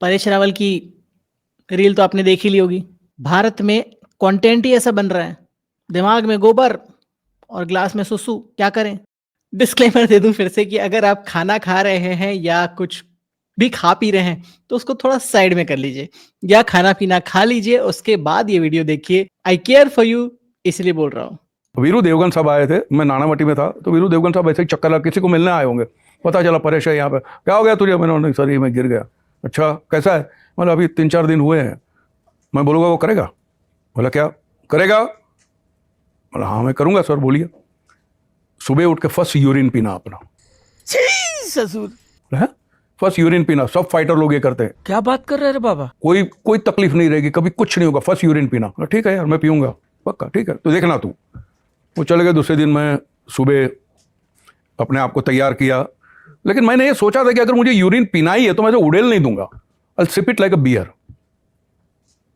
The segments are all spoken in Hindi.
परेश रावल की रील तो आपने देख ही ली होगी। भारत में कंटेंट ही ऐसा बन रहा है, दिमाग में गोबर और ग्लास में सुसु, क्या करें? डिस्क्लेमर दे दूं फिर से कि अगर आप खाना खा रहे हैं या कुछ भी खा पी रहे हैं तो उसको थोड़ा साइड में कर लीजिए, या खाना पीना खा लीजिए, उसके बाद ये वीडियो देखिए। आई केयर फॉर यू, इसलिए बोल रहा हूँ। वीरू देवगन साहब आए थे, मैं नानावटी में था, तो वीरू देवगन साहब ऐसे ही चक्कर लगा, किसी को मिलने आए होंगे, पता चला परेश है यहाँ पे। क्या हो गया तुझे? मैंने, सर ये मैं गिर गया। अच्छा कैसा है? मतलब अभी 3-4 दिन हुए हैं। मैं बोलूँगा वो करेगा? बोला क्या करेगा? बोला हाँ मैं करूँगा सर, बोलिए। सुबह उठ के फर्स्ट यूरिन पीना अपना, ससुर है फर्स्ट यूरिन पीना, सब फाइटर लोग ये करते हैं। क्या बात कर रहे हैं बाबा? कोई तकलीफ नहीं रहेगी, कभी कुछ नहीं होगा, फर्स्ट यूरिन पीना। ठीक है यार मैं पीऊंगा पक्का, ठीक है तो देखना तू। वो चले गए। दूसरे दिन मैं सुबह अपने आप को तैयार किया, लेकिन मैंने ये सोचा था कि अगर मुझे यूरिन पीना ही है तो मैं तो उड़ेल नहीं दूंगा, I sip it like a beer,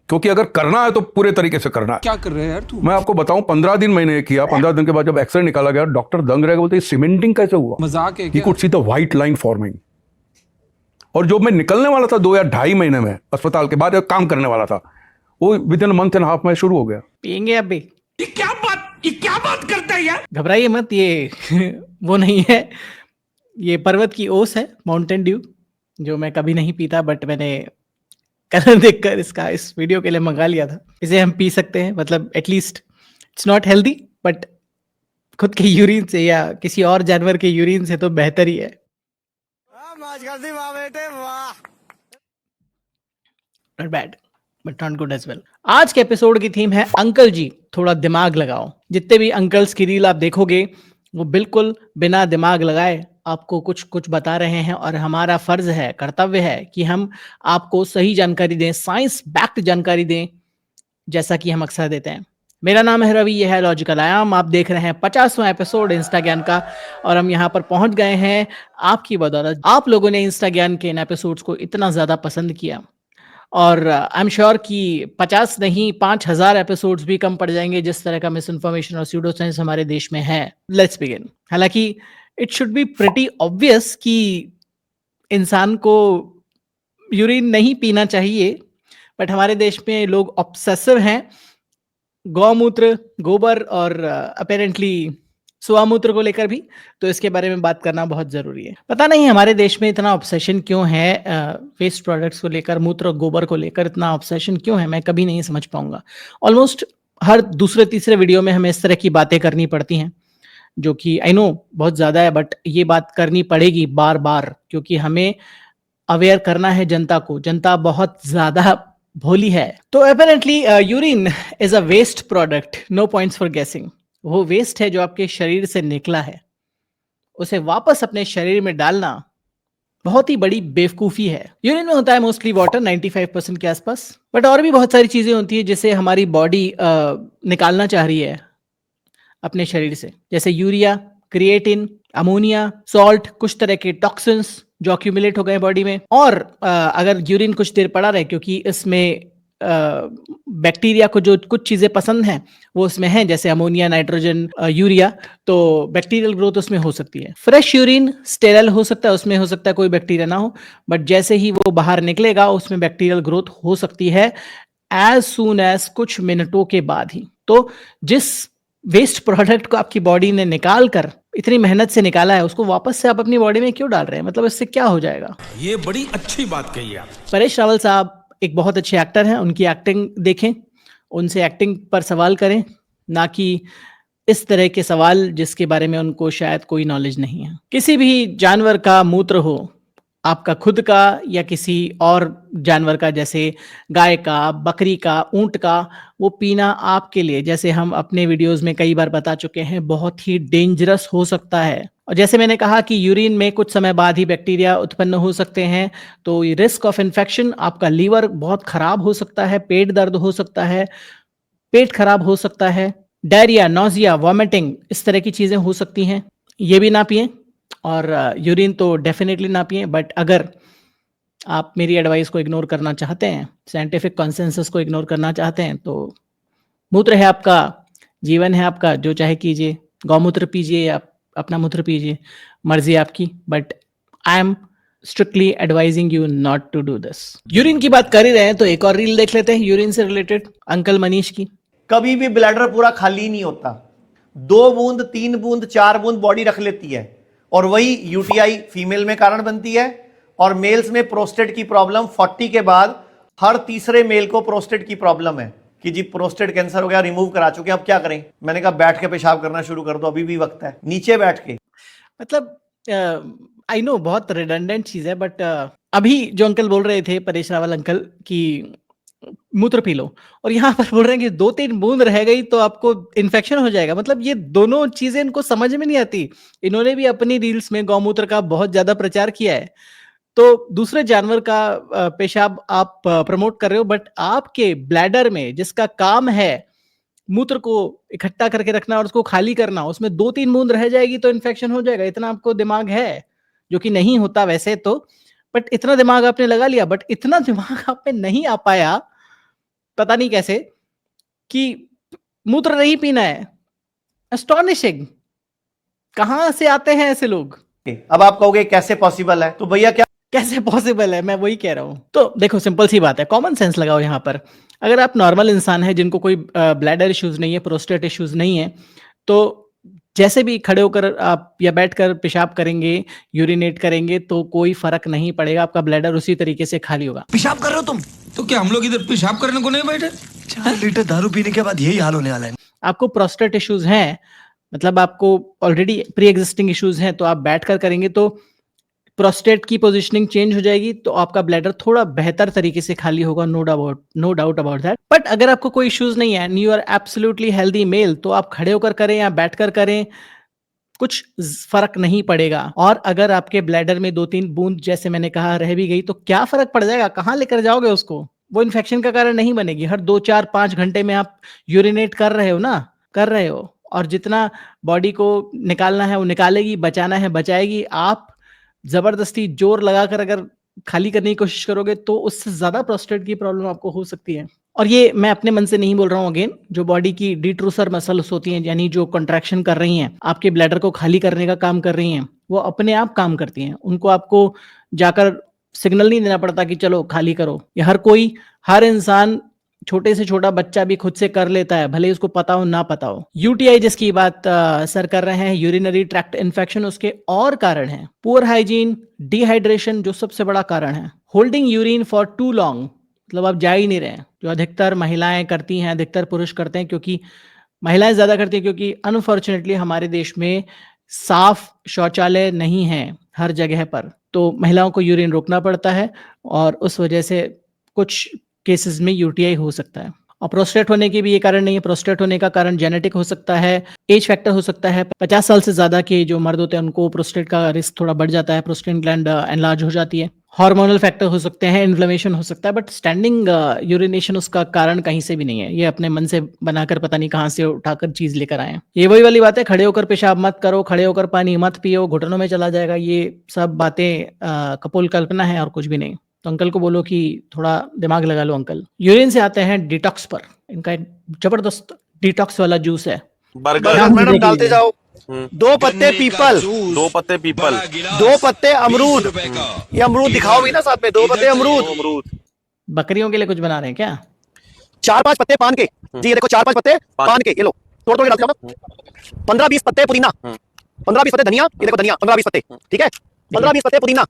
क्योंकि अगर करना है तो पूरे तरीके से करना है। क्या कर रहे हैं यार तू? मैं आपको बताऊं 15 दिन मैंने ये किया। 15 दिन के बाद जब एक्सरे निकाला गया, डॉक्टर दंग रह गए, बोलते सीमेंटिंग कैसे हुआ? मजाक है ही क्या? Could see the white line forming. और जो मैं निकलने वाला था 2 या 2.5 महीने में अस्पताल के बाद काम करने वाला था, वो with in month and half में शुरू हो गया। पियेंगे आप भी? ये क्या बात करता है यार? घबराइए मत, ये वो नहीं है, ये पर्वत की ओस है, माउंटेन ड्यू, जो मैं कभी नहीं पीता, बट मैंने कलर देखकर इस वीडियो के लिए मंगा लिया था। इसे हम पी सकते हैं, मतलब at least it's not healthy, but खुद के यूरिन से या किसी और जानवर के यूरिन से तो बेहतर ही है। Not bad but not good as well. आज के एपिसोड की थीम है अंकल जी थोड़ा दिमाग लगाओ। जितने भी अंकल्स की रील आप देखोगे वो बिल्कुल बिना दिमाग लगाए आपको कुछ कुछ बता रहे हैं, और हमारा फर्ज है, कर्तव्य है कि हम आपको सही जानकारी दें, साइंस बैक्ड जानकारी दें, जैसा कि हम अक्सर देते हैं। मेरा नाम है रवि, यह है लॉजिकल आयाम। आप देख रहे हैं 50वां एपिसोड इंस्टा ज्ञान का, और हम यहाँ पर पहुंच गए हैं आपकी बदौलत। आप लोगों ने इंस्टा ज्ञान के इन एपिसोड्स को इतना ज्यादा पसंद किया, और आई एम श्योर कि 50 नहीं 5000 एपिसोड्स भी कम पड़ जाएंगे जिस तरह का मिस इन्फॉर्मेशन और स्यूडो साइंस हमारे देश में है। Let's begin. हालांकि it should be pretty obvious कि इंसान को यूरिन नहीं पीना चाहिए, बट हमारे देश में लोग ऑब्सेसिव हैं गौमूत्र, गोबर और अपेरेंटली स्वामूत्र को लेकर भी। तो इसके बारे में बात करना बहुत ज़रूरी है। पता नहीं हमारे देश में इतना ऑब्सेशन क्यों है वेस्ट प्रोडक्ट्स को लेकर, मूत्र और गोबर को लेकर इतना ऑब्सेशन क्यों है, मैं कभी नहीं समझ पाऊंगा। ऑलमोस्ट हर दूसरे तीसरे वीडियो में हमें इस तरह की बातें करनी पड़ती हैं, जो कि आई नो बहुत ज़्यादा है, बट ये बात करनी पड़ेगी बार बार, क्योंकि हमें अवेयर करना है जनता को। जनता बहुत ज़्यादा भोली है। तो apparently urine is a waste product, no points for guessing. वो वेस्ट है जो आपके शरीर से निकला है, उसे वापस अपने शरीर में डालना बहुत ही बड़ी बेवकूफ़ी है। यूरिन में होता है मोस्टली वाटर, 95% के आसपास, बट और भी बहुत सारी चीज़ें होती है जिसे हमारी बॉडी निकालना चाह रही है अपने शरीर से, जैसे यूरिया, क्रिएटिन, अमोनिया, सॉल्ट, कुछ तरह के टॉक्सिन्स जो अक्यूमुलेट हो गए बॉडी में। और अगर यूरिन कुछ देर पड़ा रहे, क्योंकि इसमें बैक्टीरिया को जो कुछ चीज़ें पसंद हैं वो उसमें हैं, जैसे अमोनिया, नाइट्रोजन, यूरिया, तो बैक्टीरियल ग्रोथ उसमें हो सकती है। फ्रेश यूरिन स्टेरल हो सकता है, उसमें हो सकता है कोई बैक्टीरिया ना हो, बट जैसे ही वो बाहर निकलेगा उसमें बैक्टीरियल ग्रोथ हो सकती है एज सून एज कुछ मिनटों के बाद ही। तो जिस वेस्ट प्रोडक्ट को आपकी बॉडी ने निकाल कर इतनी मेहनत से निकाला है, उसको वापस से आप अपनी बॉडी में क्यों डाल रहे हैं? मतलब इससे क्या हो जाएगा? ये बड़ी अच्छी बात कही आप। परेश रावल साहब एक बहुत अच्छे एक्टर हैं, उनकी एक्टिंग देखें, उनसे एक्टिंग पर सवाल करें, ना कि इस तरह के सवाल जिसके बारे में उनको शायद कोई नॉलेज नहीं है। किसी भी जानवर का मूत्र हो, आपका खुद का या किसी और जानवर का, जैसे गाय का, बकरी का, ऊंट का, वो पीना आपके लिए, जैसे हम अपने वीडियोस में कई बार बता चुके हैं, बहुत ही डेंजरस हो सकता है। और जैसे मैंने कहा कि यूरिन में कुछ समय बाद ही बैक्टीरिया उत्पन्न हो सकते हैं, तो ये रिस्क ऑफ इन्फेक्शन, आपका लीवर बहुत खराब हो सकता है, पेट दर्द हो सकता है, पेट खराब हो सकता है, डायरिया, नोजिया, वॉमिटिंग, इस तरह की चीज़ें हो सकती हैं। ये भी ना पिएं, और यूरिन तो डेफिनेटली ना पिएं। बट अगर आप मेरी एडवाइस को इग्नोर करना चाहते हैं, साइंटिफिक कॉन्सेंसस को इग्नोर करना चाहते हैं, तो मूत्र है आपका, जीवन है आपका, जो चाहे कीजिए, गौमूत्र पीजिए या अपना मूत्र पीजिए, मर्जी आपकी। But I am strictly advising you not to do this. Urine की बात कर ही रहे हैं तो एक और रील देख लेते हैं यूरिन से रिलेटेड अंकल मनीष की। कभी भी ब्लैडर पूरा खाली नहीं होता, 2 बूंद 3 बूंद 4 बूंद बॉडी रख लेती है, और वही यूटीआई फीमेल में कारण बनती है। और मेल्स में प्रोस्टेट की प्रॉब्लम 40 के बाद हर तीसरे मेल को प्रोस्टेट की प्रॉब्लम है कि जी प्रोस्टेट कैंसर हो गया, रिमूव करा चुके हैं, अब क्या करें। मैंने कहा बैठ के पेशाब करना शुरू कर दो, अभी भी वक्त है, नीचे बैठ के। मतलब आई नो बहुत रिडंडेंट चीज है, बट अभी जो अंकल बोल रहे थे परेश रावल अंकल की मूत्र पी लो, और यहाँ पर बोल रहे हैं कि 2-3 बूंद रह गई तो आपको इन्फेक्शन हो जाएगा। मतलब ये दोनों चीजें इनको समझ में नहीं आती। इन्होंने भी अपनी रील्स में गौमूत्र का बहुत ज्यादा प्रचार किया है, तो दूसरे जानवर का पेशाब आप प्रमोट कर रहे हो, बट आपके ब्लैडर में जिसका काम है मूत्र को इकट्ठा करके रखना और उसको खाली करना, उसमें 2-3 बूंद रह जाएगी तो इन्फेक्शन हो जाएगा। इतना आपको दिमाग है, जो कि नहीं होता वैसे तो, बट इतना दिमाग आपने लगा लिया। बट इतना दिमाग आप में नहीं आ पाया, पता नहीं कैसे, कि मूत्र नहीं पीना है। एस्टॉनिशिंग, कहां से आते हैं ऐसे लोग। अब आप कहोगे कैसे पॉसिबल है, तो भैया क्या कैसे पॉसिबल है, मैं वही कह रहा हूं। तो देखो सिंपल सी बात है, कॉमन सेंस लगाओ यहाँ पर। अगर आप नॉर्मल इंसान है जिनको कोई ब्लैडर इश्यूज नहीं है, प्रोस्टेट इश्यूज नहीं है, तो जैसे भी खड़े होकर आप या बैठकर पेशाब करेंगे, यूरिनेट करेंगे, तो कोई फर्क नहीं पड़ेगा, आपका ब्लैडर उसी तरीके से खाली होगा। पेशाब कर रहे हो तुम? तो क्या हम लोग इधर पेशाब करने को नहीं बैठे? 4 लीटर दारू पीने के बाद यही हाल होने वाला है। आपको प्रोस्टेट इश्यूज हैं, मतलब आपको ऑलरेडी प्री एग्जिस्टिंग इश्यूज हैं, तो आप बैठकर करेंगे तो प्रोस्टेट की पोजीशनिंग चेंज हो जाएगी, तो आपका ब्लैडर थोड़ा बेहतर तरीके से खाली होगा, no doubt about that. But अगर आपको कोई इश्यूज नहीं है, you are absolutely healthy male, तो आप खड़े होकर करें या बैठकर करें, कुछ फर्क नहीं पड़ेगा। और अगर आपके ब्लैडर में 2-3 बूंद जैसे मैंने कहा रह भी गई, तो क्या फर्क पड़ जाएगा, कहाँ लेकर जाओगे उसको? वो इन्फेक्शन का कारण नहीं बनेगी। हर 2-4-5 घंटे में आप यूरिनेट कर रहे हो ना, कर रहे हो, और जितना बॉडी को निकालना है वो निकालेगी, बचाना है बचाएगी। आप जबरदस्ती जोर लगाकर अगर खाली करने की कोशिश करोगे तो उससे ज्यादा प्रोस्टेट की प्रॉब्लम आपको हो सकती है। और ये मैं अपने मन से नहीं बोल रहा हूँ। अगेन, जो बॉडी की डिट्रूसर मसल्स होती हैं, यानी जो कंट्रैक्शन कर रही हैं, आपके ब्लैडर को खाली करने का काम कर रही हैं, वो अपने आप काम करती हैं। उनको आपको जाकर सिग्नल नहीं देना पड़ता कि चलो खाली करो। ये हर इंसान, छोटे से छोटा बच्चा भी खुद से कर लेता है, भले उसको पता हो ना पता हो। यूटीआई जिसकी बात सर कर रहे हैं, यूरिनरी ट्रैक्ट इन्फेक्शन, उसके और कारण हैं। पुअर हाइजीन, डिहाइड्रेशन जो सबसे बड़ा कारण है। Holding urine for too long, मतलब आप जा ही नहीं रहे हैं, जो अधिकतर महिलाएं करती हैं, अधिकतर पुरुष करते हैं, क्योंकि महिलाएं ज्यादा करती हैं, क्योंकि अनफॉर्चुनेटली हमारे देश में साफ शौचालय नहीं है हर जगह पर, तो महिलाओं को यूरिन रोकना पड़ता है, और उस वजह से कुछ केसेस में यूटीआई हो सकता है। और प्रोस्टेट होने के भी ये कारण नहीं है। प्रोस्टेट होने का कारण जेनेटिक हो सकता है, एज फैक्टर हो सकता है। 50 साल से ज्यादा के जो मर्द होते हैं उनको प्रोस्टेट का रिस्क थोड़ा बढ़ जाता है, प्रोस्टेट ग्लैंड एनलार्ज हो जाती है। हार्मोनल फैक्टर हो सकते हैं, इन्फ्लेमेशन हो सकता है, बट स्टैंडिंग यूरिनेशन उसका कारण कहीं से भी नहीं है। ये अपने मन से बनाकर पता नहीं कहाँ से उठाकर चीज लेकर आए हैं। ये वही वाली बात है, खड़े होकर पेशाब मत करो, खड़े होकर पानी मत पियो, घुटनों में चला जाएगा, ये सब बातें कपोल कल्पना है और कुछ भी नहीं। तो अंकल को बोलो कि थोड़ा दिमाग लगा लो अंकल। यूरिन से आते हैं डिटॉक्स पर। इनका जबरदस्त डिटॉक्स वाला जूस है। बर्गर मैडम डालते जाओ। 2 पत्ते पीपल, 2 पत्ते पीपल, 2 पत्ते अमरूद। ये अमरूद दिखाओ भी ना साथ में, 2 पत्ते अमरूद। बकरियों के लिए कुछ बना रहे हैं क्या? 4-5 पत्ते पान के, जी ये देखो 4-5 पत्ते पान के, ये लो तोड़ तोड़ के डालते जाओ। 15-20 पत्ते पुदीना, 15-20 पत्ते धनिया, ये देखो धनिया 15-20 पत्ते, ठीक है, 15-20 पत्ते पुदीना,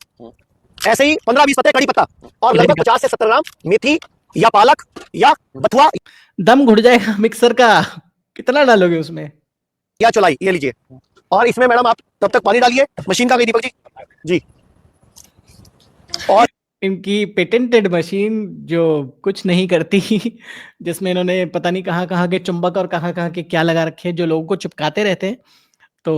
ऐसे ही 15-20 पत्ते कड़ी पत्ता, और लगभग 50 से 70 ग्राम मेथी या पालक या बथुआ दम घुट जाएगा मिक्सर का। कितना डालोगे उसमें? या चौलाई, ये लीजिए। और इसमें मैडम आप तब तक पानी डालिए। मशीन का गई दीपक जी, जी। और इनकी पेटेंटेड मशीन जो कुछ नहीं करती, जिसमें इन्होंने पता नहीं कहाँ कहाँ के चुंबक और कहाँ कहाँ के क्या लगा रखे हैं, जो लोगों को चिपकाते रहते हैं। तो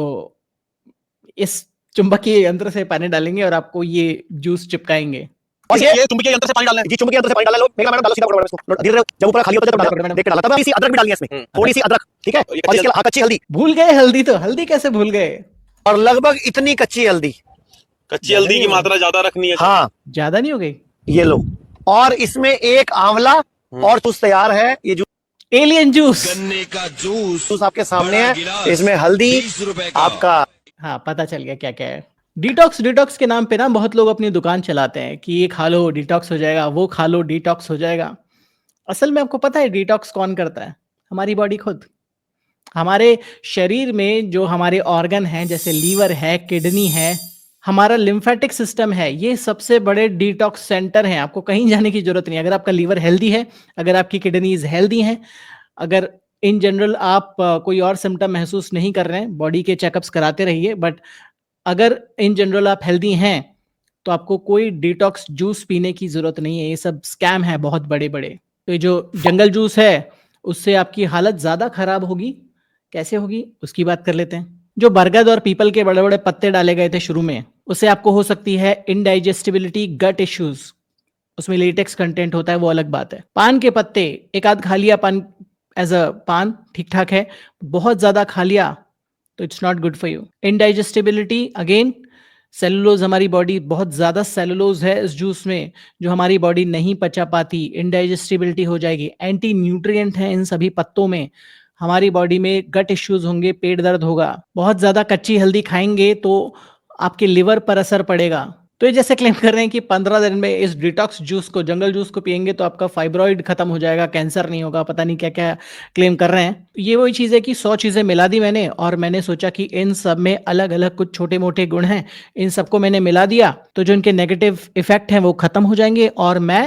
इस चुंबकीय यंत्र से पानी डालेंगे और आपको ये जूस चिपकाएंगे। और ये चुंबकीय यंत्र से पानी डालना है जी, चुंबकीय यंत्र से पानी डालना है। लो मेरा मैडम डालो, सीधा पकड़ो इसको, धीरे-धीरे जब ऊपर खाली होता है तब डालना, देख के डालना। तब इसी अदरक भी डालनी है इसमें, थोड़ी सी अदरक, ठीक है, और इसके कच्ची हल्दी। भूल गए हल्दी, तो हल्दी कैसे भूल गए? और लगभग इतनी कच्ची हल्दी, कच्ची हल्दी की मात्रा ज्यादा रखनी है। हाँ ज्यादा नहीं हो गई? ये लो, और इसमें एक आंवला और जूस तैयार है। ये जूस एलियन जूस, गन्ने का जूस आपके सामने है। इसमें हल्दी आपका, हाँ पता चल गया क्या क्या है। डिटॉक्स डिटॉक्स के नाम पे ना बहुत लोग अपनी दुकान चलाते हैं कि ये खा लो डिटॉक्स हो जाएगा, वो खा लो डिटॉक्स हो जाएगा। असल में आपको पता है डिटॉक्स कौन करता है? हमारी बॉडी खुद। हमारे शरीर में जो हमारे ऑर्गन हैं जैसे लीवर है, किडनी है, हमारा लिम्फेटिक सिस्टम है, ये सबसे बड़े डिटॉक्स सेंटर हैं। आपको कहीं जाने की जरूरत नहीं। अगर आपका लीवर हेल्दी है, अगर आपकी किडनीज हेल्दी हैं, अगर इन जनरल आप कोई और सिम्टम महसूस नहीं कर रहे हैं, बॉडी के चेकअप्स कराते रहिए, बट अगर इन जनरल आप हेल्दी हैं तो आपको कोई डिटॉक्स जूस पीने की जरूरत नहीं है। ये सब स्कैम है बहुत बड़े बड़े। तो ये जो जंगल जूस है उससे आपकी हालत ज्यादा खराब होगी। कैसे होगी उसकी बात कर लेते हैं। जो बरगद और पीपल के बड़े बड़े पत्ते डाले गए थे शुरू में, उससे आपको हो सकती है इनडाइजेस्टिबिलिटी, गट इश्यूज। उसमें लेटेक्स कंटेंट होता है, वो अलग बात है। पान के पत्ते एक आध खा लिया, पान एज अ पान ठीक ठाक है, बहुत ज्यादा खा लिया तो it's not good for you. Indigestibility again, cellulose, हमारी बॉडी बहुत ज्यादा सेलुलोज है इस जूस में जो हमारी बॉडी नहीं पचा पाती, इनडाइजेस्टिबिलिटी हो जाएगी। एंटी न्यूट्रिएंट है इन सभी पत्तों में, हमारी बॉडी में गट इश्यूज होंगे, पेट दर्द होगा। बहुत ज्यादा कच्ची हल्दी खाएंगे तो आपके लिवर पर असर पड़ेगा। तो ये जैसे क्लेम कर रहे हैं कि 15 दिन में इस डिटॉक्स जूस को, जंगल जूस को पिएंगे तो आपका फाइब्रॉइड खत्म हो जाएगा, कैंसर नहीं होगा, पता नहीं क्या क्या क्लेम कर रहे हैं। ये वही चीज़ है कि 100 चीज़ें मिला दी मैंने और मैंने सोचा कि इन सब में अलग अलग कुछ छोटे मोटे गुण हैं, इन सबको मैंने मिला दिया तो जो इनके नेगेटिव इफेक्ट हैं वो खत्म हो जाएंगे और मैं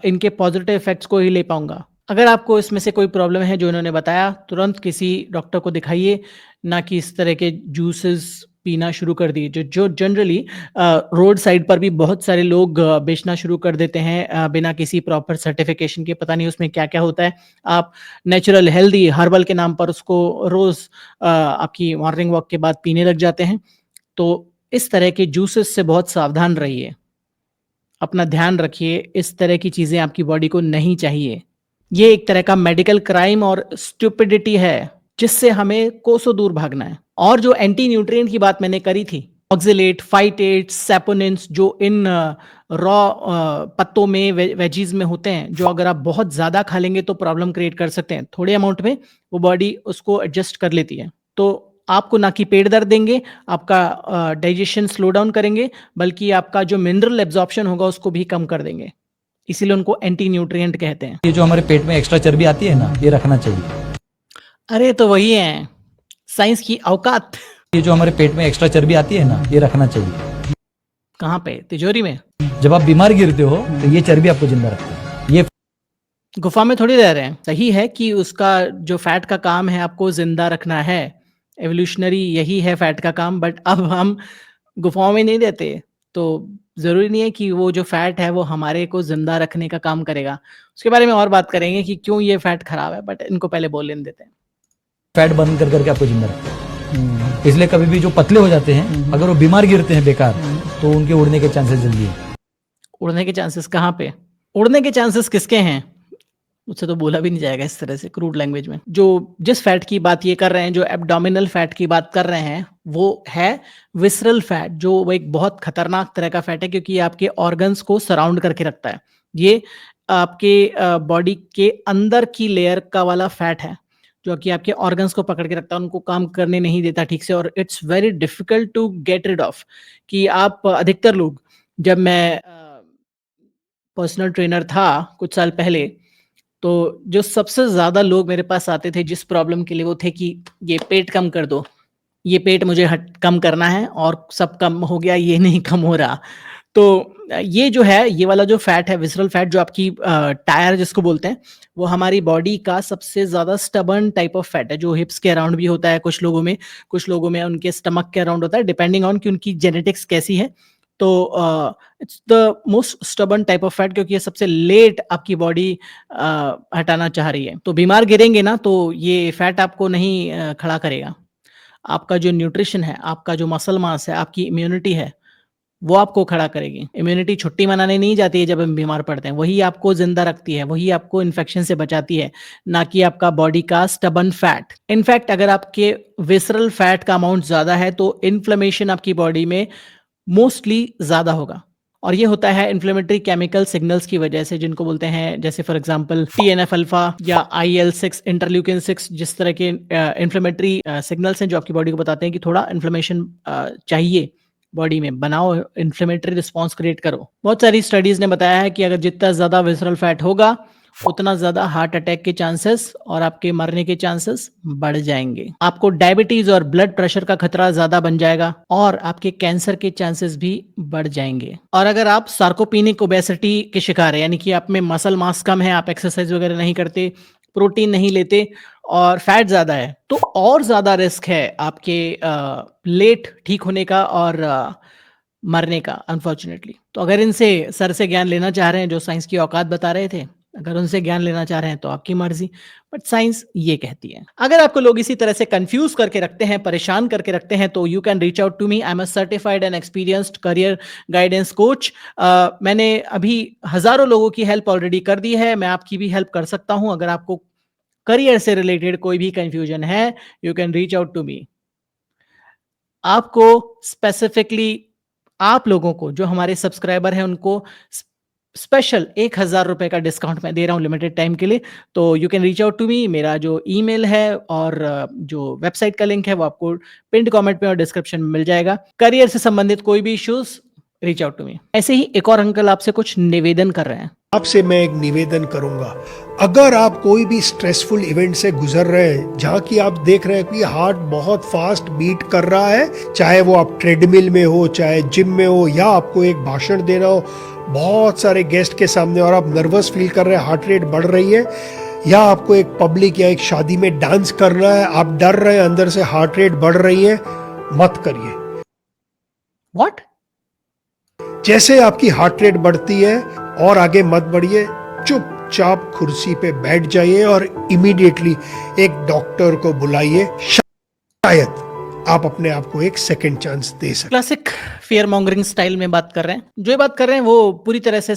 इनके पॉजिटिव इफेक्ट्स को ही ले पाऊंगा। अगर आपको इसमें से कोई प्रॉब्लम है जो इन्होंने बताया, तुरंत किसी डॉक्टर को दिखाइए, ना कि इस तरह के जूसेस पीना शुरू कर दिए जो जनरली रोड साइड पर भी बहुत सारे लोग बेचना शुरू कर देते हैं बिना किसी प्रॉपर सर्टिफिकेशन के। पता नहीं उसमें क्या क्या होता है। आप नेचुरल हेल्दी हर्बल के नाम पर उसको रोज आपकी मॉर्निंग वॉक के बाद पीने लग जाते हैं। तो इस तरह के जूसेस से बहुत सावधान रहिए, अपना ध्यान रखिए। इस तरह की चीजें आपकी बॉडी को नहीं चाहिए। ये एक तरह का मेडिकल क्राइम और स्टूपिडिटी है जिससे हमें कोसों दूर भागना है। और जो एंटी न्यूट्रिएंट की बात मैंने करी थी, ऑक्जेलेट, फाइटेट, सैपोनिन्स, जो इन रॉ पत्तों में वेजीज में होते हैं, जो अगर आप बहुत ज्यादा खा लेंगे तो प्रॉब्लम क्रिएट कर सकते हैं। थोड़े अमाउंट में वो बॉडी उसको एडजस्ट कर लेती है। तो आपको ना कि पेट दर्द देंगे, आपका डाइजेशन स्लो डाउन करेंगे, बल्कि आपका जो मिनरल एब्जॉर्प्शन होगा उसको भी कम कर देंगे। इसीलिए उनको एंटी न्यूट्रिएंट कहते हैं। ये जो हमारे पेट में एक्स्ट्रा चर्बी आती है ना, ये रखना चाहिए। अरे तो वही है साइंस की औकात। ये जो हमारे पेट में एक्स्ट्रा चर्बी आती है ना, ये रखना चाहिए। कहाँ पे? तिजोरी में? जब आप बीमार गिरते हो तो ये चर्बी आपको जिंदा रखती है। ये गुफा में थोड़ी रह रहे हैं। सही है कि उसका जो फैट का काम है आपको जिंदा रखना है, एवोल्यूशनरी यही है फैट का काम। बट अब हम गुफाओं में नहीं रहते तो जरूरी नहीं है कि वो जो फैट है वो हमारे को जिंदा रखने का काम करेगा। उसके बारे में और बात करेंगे कि क्यों ये फैट खराब है, बट इनको पहले बोल लेने देते हैं। फैट बर्न कर करके आपको जिंदा रखता है। इसलिए कभी भी जो पतले हो जाते हैं, अगर वो बीमार गिरते हैं बेकार, तो उनके उड़ने के चांसेस जल्दी है। उड़ने के चांसेस कहाँ पे? उड़ने के चांसेस किसके हैं? मुझसे तो बोला भी नहीं जाएगा इस तरह से क्रूड लैंग्वेज में। जो जिस फैट की बात ये कर रहे हैं, जो एब्डोमिनल फैट की बात कर रहे हैं, वो है विसरल फैट, जो वो एक बहुत खतरनाक तरह का फैट है क्योंकि ये आपके ऑर्गन्स को सराउंड करके रखता है। ये आपके बॉडी के अंदर की लेयर का वाला फैट है जो कि आपके ऑर्गन्स को पकड़ के रखता है, उनको काम करने नहीं देता ठीक से, और it's very difficult to get rid of. कि आप अधिकतर लोग, जब मैं पर्सनल ट्रेनर था कुछ साल पहले, तो जो सबसे ज्यादा लोग मेरे पास आते थे जिस प्रॉब्लम के लिए, वो थे कि ये पेट कम कर दो, ये पेट मुझे कम करना है और सब कम हो गया, ये नहीं कम हो रहा। तो ये जो है, ये वाला जो फैट है, विसरल फैट, जो आपकी टायर जिसको बोलते हैं, वो हमारी बॉडी का सबसे ज्यादा स्टबर्न टाइप ऑफ फैट है, जो हिप्स के अराउंड भी होता है कुछ लोगों में उनके स्टमक के अराउंड होता है, डिपेंडिंग ऑन कि उनकी जेनेटिक्स कैसी है। तो it's the most stubborn type of fat, क्योंकि ये सबसे लेट आपकी बॉडी हटाना चाह रही है। तो बीमार गिरेंगे ना तो ये फैट आपको नहीं खड़ा करेगा। आपका जो न्यूट्रिशन है, आपका जो मसल मास है, आपकी इम्यूनिटी है, वो आपको खड़ा करेगी। इम्यूनिटी छुट्टी मनाने नहीं जाती है जब हम बीमार पड़ते हैं, वही आपको जिंदा रखती है, वही आपको इन्फेक्शन से बचाती है, ना कि आपका बॉडी का स्टबर्न फैट। इनफैक्ट अगर आपके विसरल फैट का अमाउंट ज्यादा है तो इन्फ्लेमेशन आपकी बॉडी में मोस्टली ज्यादा होगा, और ये होता है इन्फ्लेमेटरी केमिकल सिग्नल्स की वजह से, जिनको बोलते हैं जैसे फॉर एग्जांपल TNF अल्फा या IL-6, इंटरल्यूकिन 6, जिस तरह के इन्फ्लेमेटरी सिग्नल्स हैं जो आपकी बॉडी को बताते हैं कि थोड़ा इन्फ्लेमेशन चाहिए, बॉडी में बनाओ, इन्फ्लेमेटरी रिस्पॉन्स क्रिएट करो। बहुत सारी स्टडीज ने बताया है कि अगर जितना ज्यादा विसरल फैट होगा उतना ज्यादा हार्ट अटैक के चांसेस और आपके मरने के चांसेस बढ़ जाएंगे। आपको डायबिटीज और ब्लड प्रेशर का खतरा ज्यादा बन जाएगा और आपके कैंसर के चांसेस भी बढ़ जाएंगे। और अगर आप सार्कोपिनिक ओबेसिटी के शिकार है, यानी कि आप में मसल मास कम है, आप एक्सरसाइज वगैरह नहीं करते, प्रोटीन नहीं लेते और फैट ज्यादा है, तो और ज्यादा रिस्क है आपके लेट ठीक होने का और मरने का, अनफॉर्चुनेटली। तो अगर इनसे सर से ज्ञान लेना चाह रहे हैं, जो साइंस की औकात बता रहे थे, अगर उनसे ज्ञान लेना चाह रहे हैं तो आपकी मर्जी, बट साइंस ये कहती है। अगर आपको लोग इसी तरह से कंफ्यूज करके रखते हैं, परेशान करके रखते हैं, तो you can reach out to me. I am a certified and experienced career guidance coach. मैंने अभी हजारों लोगों की हेल्प ऑलरेडी कर दी है, मैं आपकी भी हेल्प कर सकता हूं। अगर आपको करियर से रिलेटेड कोई भी कंफ्यूजन है, you can reach out to me. आपको स्पेसिफिकली, आप लोगों को, जो हमारे सब्सक्राइबर हैं, उनको स्पेशल 1000 रुपए का डिस्काउंट मैं दे रहा हूं लिमिटेड टाइम के लिए। तो you can reach out to me. मेरा जो ईमेल है और जो वेबसाइट का लिंक है वो आपको पिंड कमेंट में और डिस्क्रिप्शन में मिल जाएगा। करियर से संबंधित कोई भी issues, reach out to me. ऐसे ही एक और अंकल आपसे कुछ निवेदन कर रहे हैं। आपसे मैं एक निवेदन करूंगा, अगर आप कोई भी स्ट्रेसफुल इवेंट से गुजर रहे हैं जहां की आप देख रहे हैं कि हार्ट बहुत फास्ट बीट कर रहा है, चाहे वो आप ट्रेडमिल में हो, चाहे जिम में हो, या आपको एक भाषण देना हो बहुत सारे गेस्ट के सामने और आप नर्वस फील कर रहे हैं, हार्ट रेट बढ़ रही है, या आपको एक पब्लिक या एक शादी में डांस करना है, आप डर रहे हैं, अंदर से हार्ट रेट बढ़ रही है, मत करिए। व्हाट? जैसे आपकी हार्ट रेट बढ़ती है और आगे मत बढ़िए, चुपचाप कुर्सी पे बैठ जाइए और इमीडिएटली एक डॉक्टर को बुलाइए। शायद आप अपने आप को एक सेकंड चांस दे सकें। क्लासिक फियर मॉन्गरिंग स्टाइल में बात कर रहे हैं। जो ये बात कर रहे हैं वो पूरी तरह से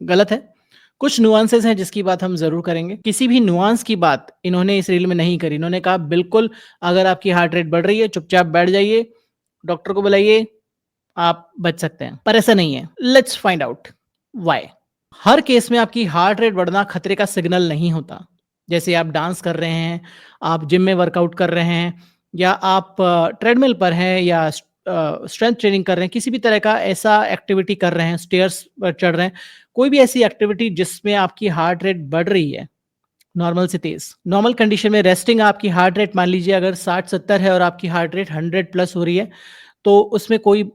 गलत है। कुछ नुआंसेस हैं जिसकी बात हम जरूर करेंगे। किसी भी नुआंस की बात इन्होंने इस रील में नहीं करी। इन्होंने कहा बिल्कुल अगर आपकी हार्ट रेट बढ़ रही है चुपचाप बैठ जाइए, डॉक्टर को बुलाइए, आप बच सकते हैं। पर ऐसा नहीं है। Let's find out why. Her case में आपकी हार्ट रेट बढ़ना खतरे का सिग्नल नहीं होता। जैसे आप डांस कर रहे हैं, आप जिम में वर्कआउट कर रहे हैं, या आप ट्रेडमिल पर हैं, या स्ट्रेंथ ट्रेनिंग कर रहे हैं, किसी भी तरह का ऐसा एक्टिविटी कर रहे हैं, स्टेयर्स पर चढ़ रहे हैं, कोई भी ऐसी एक्टिविटी जिसमें आपकी हार्ट रेट बढ़ रही है नॉर्मल से तेज। नॉर्मल कंडीशन में रेस्टिंग आपकी हार्ट रेट मान लीजिए अगर 60-70 है और आपकी हार्ट रेट 100 प्लस हो रही है, तो उसमें कोई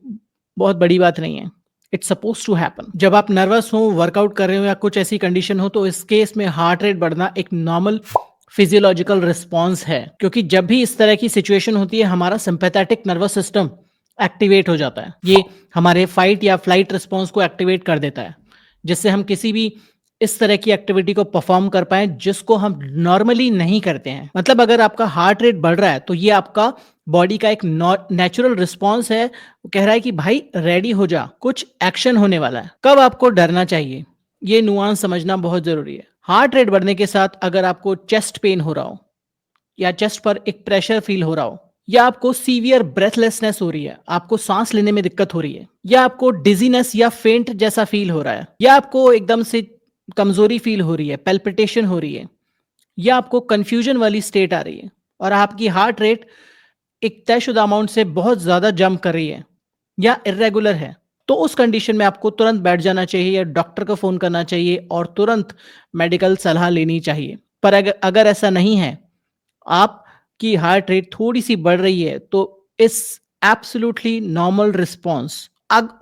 बहुत बड़ी बात नहीं है। It's suppose to happen. जब आप नर्वस हो, वर्कआउट कर रहे हो या कुछ ऐसी कंडीशन हो, तो इस केस में हार्ट रेट बढ़ना एक नॉर्मल फिजियोलॉजिकल रिस्पॉन्स है। क्योंकि जब भी इस तरह की सिचुएशन होती है हमारा सिंपैथेटिक नर्वस सिस्टम एक्टिवेट हो जाता है। ये हमारे फाइट या फ्लाइट रिस्पॉन्स को एक्टिवेट कर देता है, जिससे हम किसी भी इस तरह की एक्टिविटी को परफॉर्म कर पाए जिसको हम नॉर्मली नहीं करते हैं। मतलब अगर आपका हार्ट रेट बढ़ रहा है तो ये आपका बॉडी का एक नेचुरल रिस्पॉन्स है। वो कह रहा है कि भाई रेडी हो जा, कुछ एक्शन होने वाला है। कब आपको डरना चाहिए, ये नुआंस समझना बहुत जरूरी है। हार्ट रेट बढ़ने के साथ अगर आपको चेस्ट पेन हो रहा हो, या चेस्ट पर एक प्रेशर फील हो रहा हो, या आपको सीवियर ब्रेथलेसनेस हो रही है, आपको सांस लेने में दिक्कत हो रही है, या आपको डिजीनेस या फेंट जैसा फील हो रहा है, या आपको एकदम से कमजोरी फील हो रही है, पैल्पिटेशन हो रही है, या आपको कंफ्यूजन वाली स्टेट आ रही है, और आपकी हार्ट रेट एक तयशुदा अमाउंट से बहुत ज्यादा जंप कर रही है या इरेगुलर है, तो उस कंडीशन में आपको तुरंत बैठ जाना चाहिए या डॉक्टर को फोन करना चाहिए और तुरंत मेडिकल सलाह लेनी चाहिए। पर अगर ऐसा नहीं है, आपकी हार्ट रेट थोड़ी सी बढ़ रही है, तो इस एब्सोल्युटली नॉर्मल रिस्पॉन्स।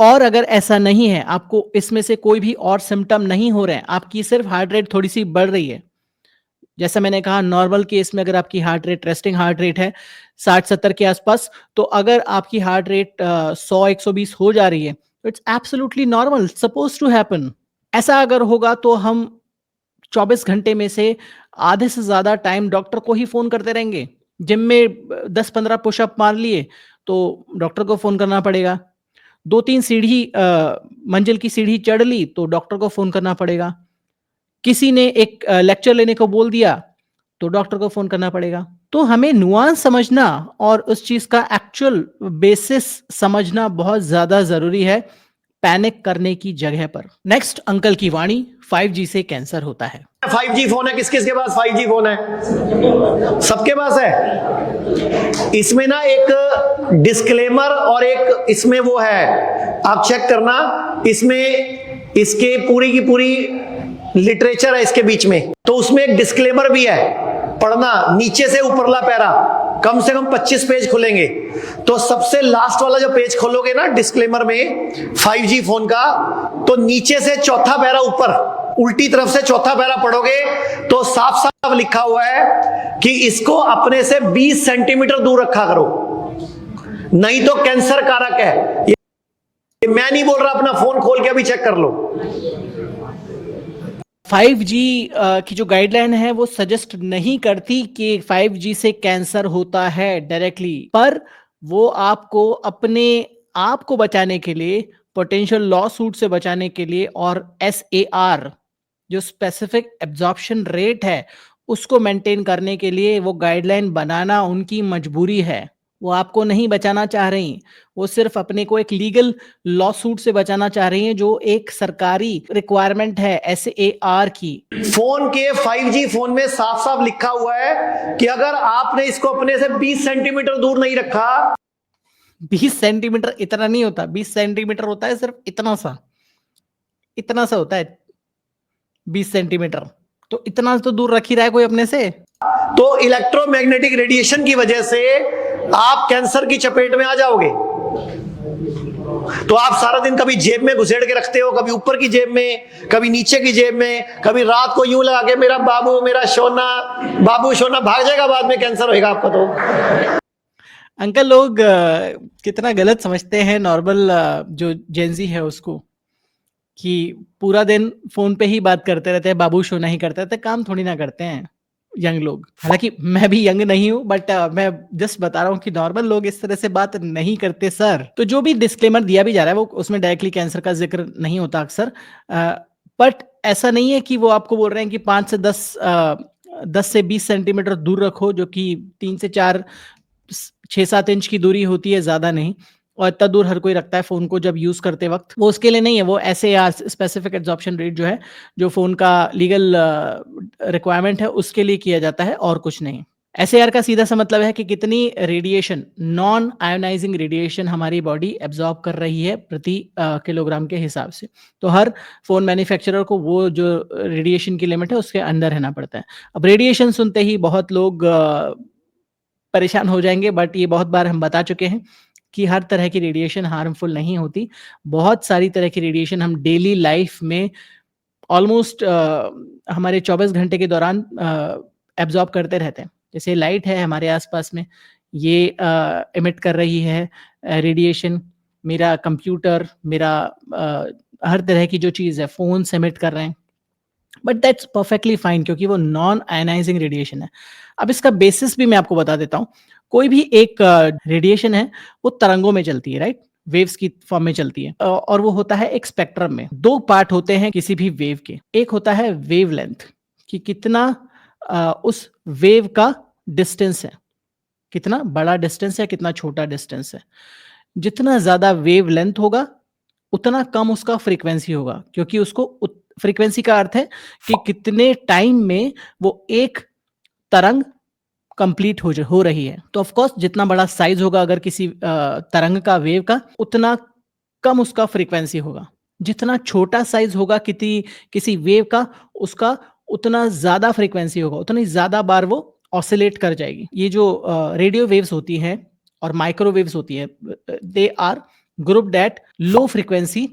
और अगर ऐसा नहीं है, आपको इसमें से कोई भी और सिम्टम नहीं हो रहे हैं, आपकी सिर्फ हार्ट रेट थोड़ी सी बढ़ रही है, जैसा मैंने कहा नॉर्मल केस में अगर आपकी heart rate, resting heart rate है 60-70 के आसपास, तो अगर आपकी हार्ट रेट 100-120 हो जा रही है, तो it's absolutely normal, suppose to happen. ऐसा अगर होगा तो हम 24 घंटे में से आधे से ज्यादा टाइम डॉक्टर को ही फोन करते रहेंगे। जिम में 10-15 पुशअप मार लिए तो डॉक्टर को फोन करना पड़ेगा। 2-3 सीढ़ी मंजिल की सीढ़ी चढ़ ली तो डॉक्टर को फोन करना पड़ेगा। किसी ने एक लेक्चर लेने को बोल दिया तो डॉक्टर को फोन करना पड़ेगा। तो हमें नुआंस समझना और उस चीज का एक्चुअल बेसिस समझना बहुत ज्यादा जरूरी है, पैनिक करने की जगह पर। नेक्स्ट अंकल की वाणी, 5G से कैंसर होता है। 5G फोन है, किस किस के पास 5G फोन है? सबके पास है। इसमें ना एक डिस्क्लेमर और एक इसमें वो है, आप चेक करना, इसमें इसके पूरी की पूरी लिटरेचर है इसके बीच में, तो उसमें एक डिस्क्लेमर भी है, पढ़ना, नीचे से ऊपरला पैरा, कम से कम 25 पेज खुलेंगे। तो सबसे लास्ट वाला जो पेज खोलोगे ना डिस्क्लेमर में 5G फोन का, तो नीचे से चौथा पैरा ऊपर, उल्टी तरफ से चौथा पैरा पढ़ोगे तो साफ साफ लिखा हुआ है कि इसको अपने से 20 सेंटीमीटर दूर रखा करो, नहीं तो कैंसर कारक है। ये मैं नहीं बोल रहा, अपना फोन खोल के अभी चेक कर लो। 5G की जो गाइडलाइन है वो सजेस्ट नहीं करती कि 5G से कैंसर होता है डायरेक्टली, पर वो आपको अपने आप को बचाने के लिए, पोटेंशियल लॉ सूट से बचाने के लिए, और SAR जो स्पेसिफिक एब्जॉर्प्शन रेट है उसको मेंटेन करने के लिए वो गाइडलाइन बनाना उनकी मजबूरी है। वो आपको नहीं बचाना चाह रही, वो सिर्फ अपने को एक लीगल लॉ सूट से बचाना चाह रही हैं, जो एक सरकारी रिक्वायरमेंट है SAR की। फोन के 5G फोन में साफ साफ लिखा हुआ है कि अगर आपने इसको अपने से 20 सेंटीमीटर दूर नहीं रखा, 20 सेंटीमीटर इतना नहीं होता, 20 सेंटीमीटर होता है सिर्फ इतना सा होता है 20 सेंटीमीटर, तो इतना तो दूर रख ही रहा है कोई अपने से। तो इलेक्ट्रोमैग्नेटिक रेडिएशन की वजह से आप कैंसर की चपेट में आ जाओगे। तो आप सारा दिन कभी जेब में घुसेड़ के रखते हो, कभी ऊपर की जेब में, कभी नीचे की जेब में, कभी रात को यूं लगा के मेरा बाबू, मेरा सोना, बाबू सोना, भाग जाएगा, बाद में कैंसर होएगा आपको। तो अंकल लोग कितना गलत समझते हैं नॉर्मल जो जेंजी है उसको, कि पूरा दिन फोन पे ही बात करते रहते हैं, बाबू शो नहीं करते रहते, काम थोड़ी ना करते हैं यंग लोग। हालांकि मैं भी यंग नहीं हूं, बट मैं जस्ट बता रहा हूं कि नॉर्मल लोग इस तरह से बात नहीं करते सर। तो जो भी डिस्क्लेमर दिया भी जा रहा है वो उसमें डायरेक्टली कैंसर का जिक्र नहीं होता अक्सर, बट ऐसा नहीं है कि वो आपको बोल रहे हैं कि 5 से 10 से 20 सेंटीमीटर दूर रखो, जो कि 3 से 4 6-7 इंच की दूरी होती है, ज्यादा नहीं। और इतना दूर हर कोई रखता है फोन को जब यूज करते वक्त, वो उसके लिए नहीं है। वो SAR स्पेसिफिक एब्जॉर्प्शन रेट जो है, जो फोन का लीगल रिक्वायरमेंट है, उसके लिए किया जाता है और कुछ नहीं। SAR का सीधा सा मतलब है कि कितनी रेडिएशन, नॉन आयोनाइजिंग रेडिएशन हमारी बॉडी एब्जॉर्ब कर रही है प्रति किलोग्राम के हिसाब से। तो हर फोन मैन्युफैक्चरर को वो जो रेडिएशन की लिमिट है उसके अंदर रहना पड़ता है। अब रेडिएशन सुनते ही बहुत लोग परेशान हो जाएंगे, बट ये बहुत बार हम बता चुके हैं कि हर तरह की रेडिएशन हार्मफुल नहीं होती। बहुत सारी तरह की रेडिएशन हम डेली लाइफ में ऑलमोस्ट हमारे 24 घंटे के दौरान एब्जॉर्ब करते रहते हैं। जैसे लाइट है हमारे आसपास में, ये इमिट कर रही है रेडिएशन, मेरा कंप्यूटर, मेरा हर तरह की जो चीज़ है, फोन एमिट कर रहे हैं, बट दैट्स परफेक्टली फाइन, क्योंकि वो नॉन आयनाइजिंग रेडिएशन है। अब इसका बेसिस भी मैं आपको बता देता हूँ। कोई भी एक रेडिएशन है वो तरंगों में चलती है, राइट, वेव्स की फॉर्म में चलती है, और वो होता है एक स्पेक्ट्रम में। 2 पार्ट होते हैं किसी भी वेव के। एक होता है वेवलेंथ, कि कितना उस वेव का डिस्टेंस है, कितना बड़ा डिस्टेंस है, कितना छोटा डिस्टेंस है। जितना ज्यादा वेवलेंथ होगा उतना कम उसका फ्रीक्वेंसी होगा, क्योंकि उसको फ्रीक्वेंसी का अर्थ है कि कितने टाइम में वो एक तरंग कंप्लीट हो रही है। तो ऑफ कोर्स जितना बड़ा साइज होगा अगर किसी तरंग का, वेव का, उतना कम उसका फ्रीक्वेंसी होगा। जितना छोटा साइज होगा किसी वेव का, उसका उतना ज्यादा फ्रीक्वेंसी होगा, उतनी ज्यादा बार वो ऑसिलेट कर जाएगी। ये जो रेडियो वेव्स होती हैं और माइक्रोवेव्स होती है, they are grouped at low frequency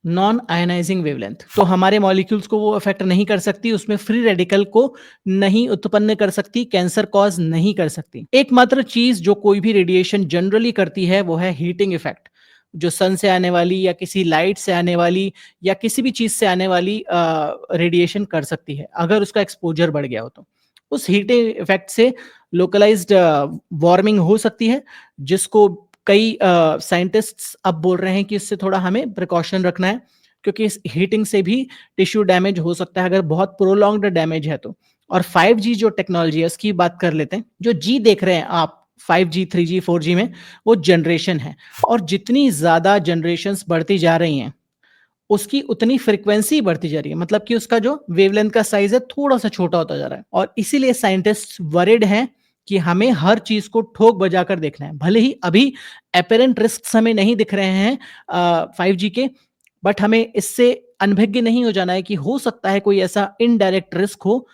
non ionising wavelength. तो हमारे मॉलिक्यूल्स को वो अफेक्ट नहीं कर सकती, उसमें फ्री रेडिकल को नहीं उत्पन्न कर सकती, कैंसर कॉज नहीं कर सकती। एकमात्र चीज जो कोई भी रेडिएशन जनरली करती है वो है हीटिंग इफेक्ट, जो सन से आने वाली या किसी लाइट से आने वाली या किसी भी चीज से आने वाली रेडिएशन कर सकती है, अगर उसका एक्सपोजर बढ़ गया हो तो। उस हीटिंग इफेक्ट से लोकलाइज्ड वार्मिंग हो सकती है, जिसको कई साइंटिस्ट्स अब बोल रहे हैं कि इससे थोड़ा हमें प्रिकॉशन रखना है, क्योंकि इस हीटिंग से भी टिश्यू डैमेज हो सकता है अगर बहुत प्रोलॉन्ग्ड डैमेज है तो। और 5G जो टेक्नोलॉजी है उसकी बात कर लेते हैं। जो G देख रहे हैं आप 5G, 3G, 4G में, वो जनरेशन है, और जितनी ज्यादा जनरेशन्स बढ़ती जा रही हैं उसकी उतनी फ्रीक्वेंसी बढ़ती जा रही है, मतलब कि उसका जो वेवलेंथ का साइज है थोड़ा सा छोटा होता जा रहा है। और इसीलिए साइंटिस्ट वरिड हैं कि हमें हर चीज को ठोक बजाकर देखना है। भले ही अभी एपेरेंट रिस्क हमें नहीं दिख रहे हैं 5G के, बट हमें इससे अनभिज्ञ नहीं हो जाना है कि हो सकता है कोई ऐसा इनडायरेक्ट रिस्क हो।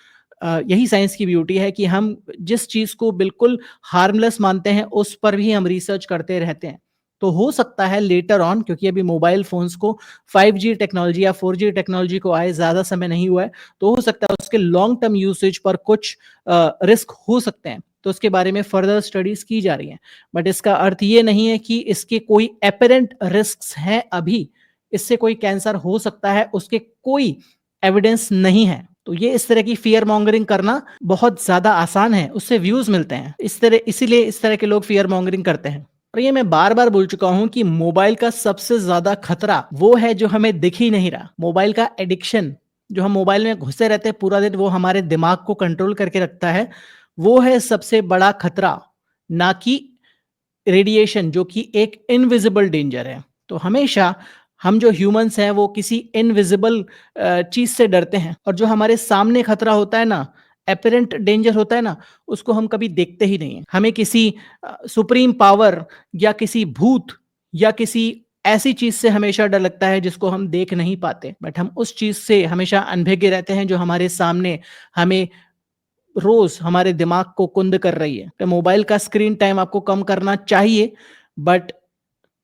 यही साइंस की ब्यूटी है कि हम जिस चीज को बिल्कुल हार्मलेस मानते हैं उस पर भी हम रिसर्च करते रहते हैं। तो हो सकता है लेटर ऑन, क्योंकि अभी मोबाइल फोन्स को 5G टेक्नोलॉजी या 4G टेक्नोलॉजी को आए ज्यादा समय नहीं हुआ है, तो हो सकता है उसके लॉन्ग टर्म यूसेज पर कुछ रिस्क हो सकते हैं। तो उसके बारे में फर्दर स्टडीज की जा रही हैं, बट इसका अर्थ ये नहीं है कि इसके कोई एपेरेंट रिस्क हैं। अभी इससे कोई कैंसर हो सकता है, उसके कोई एविडेंस नहीं है। तो ये इस तरह की फियर मॉन्गरिंग करना बहुत ज्यादा आसान है, उससे व्यूज मिलते हैं, इसीलिए इस तरह के लोग फियर मॉन्गरिंग करते हैं। और ये मैं बार बार बोल चुका हूं कि मोबाइल का सबसे ज्यादा खतरा वो है जो हमें दिख ही नहीं रहा। मोबाइल का एडिक्शन, जो हम मोबाइल में घुसे रहते हैं पूरा दिन, वो हमारे दिमाग को कंट्रोल करके रखता है, वो है सबसे बड़ा खतरा, ना कि रेडिएशन जो कि एक इनविजिबल डेंजर है। तो हमेशा हम जो ह्यूमंस हैं वो किसी इनविजिबल चीज से डरते हैं, और जो हमारे सामने खतरा होता है ना, एपरेंट डेंजर होता है ना, उसको हम कभी देखते ही नहीं है। हमें किसी सुप्रीम पावर या किसी भूत या किसी ऐसी चीज से हमेशा डर लगता है जिसको हम देख नहीं पाते, बट हम उस चीज से हमेशा अनभिज्ञ रहते हैं जो हमारे सामने हमें रोज हमारे दिमाग को कुंद कर रही है। तो मोबाइल का स्क्रीन टाइम आपको कम करना चाहिए, बट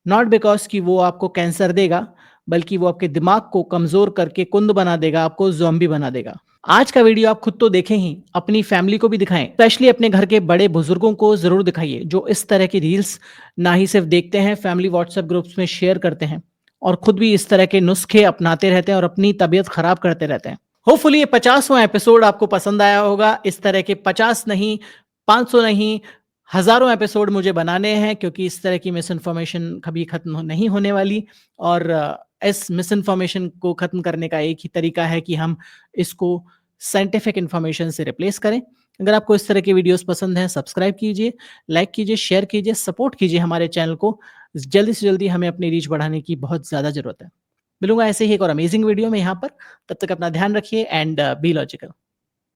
नॉट बिकॉज कि वो आपको कैंसर देगा, बल्कि वो आपके दिमाग को कमजोर करके कुंद बना देगा, आपको ज़ॉम्बी बना देगा। आज का वीडियो आप खुद तो देखें ही, अपनी फैमिली को भी दिखाएं, स्पेशली अपने घर के बड़े बुजुर्गों को जरूर दिखाइए जो इस तरह की रील्स ना ही सिर्फ देखते हैं, फैमिली व्हाट्सएप ग्रुप्स में शेयर करते हैं और खुद भी इस तरह के नुस्खे अपनाते रहते हैं और अपनी तबीयत खराब करते रहते हैं। होपफुली ये 50वां एपिसोड आपको पसंद आया होगा। इस तरह के 50 नहीं, 500 नहीं, हजारों एपिसोड मुझे बनाने हैं, क्योंकि इस तरह की मिस इन्फॉर्मेशन कभी खत्म नहीं होने वाली। और इस मिस इन्फॉर्मेशन को खत्म करने का एक ही तरीका है कि हम इसको साइंटिफिक इन्फॉर्मेशन से रिप्लेस करें। अगर आपको इस तरह की वीडियोस पसंद हैं, सब्सक्राइब कीजिए, लाइक कीजिए, शेयर कीजिए, सपोर्ट कीजिए हमारे चैनल को। जल्दी से जल्दी हमें अपनी रीच बढ़ाने की बहुत ज़्यादा ज़रूरत है। मिलूंगा ऐसे ही एक और अमेजिंग वीडियो में यहाँ पर। तब तक अपना ध्यान रखिए एंड बी लॉजिकल।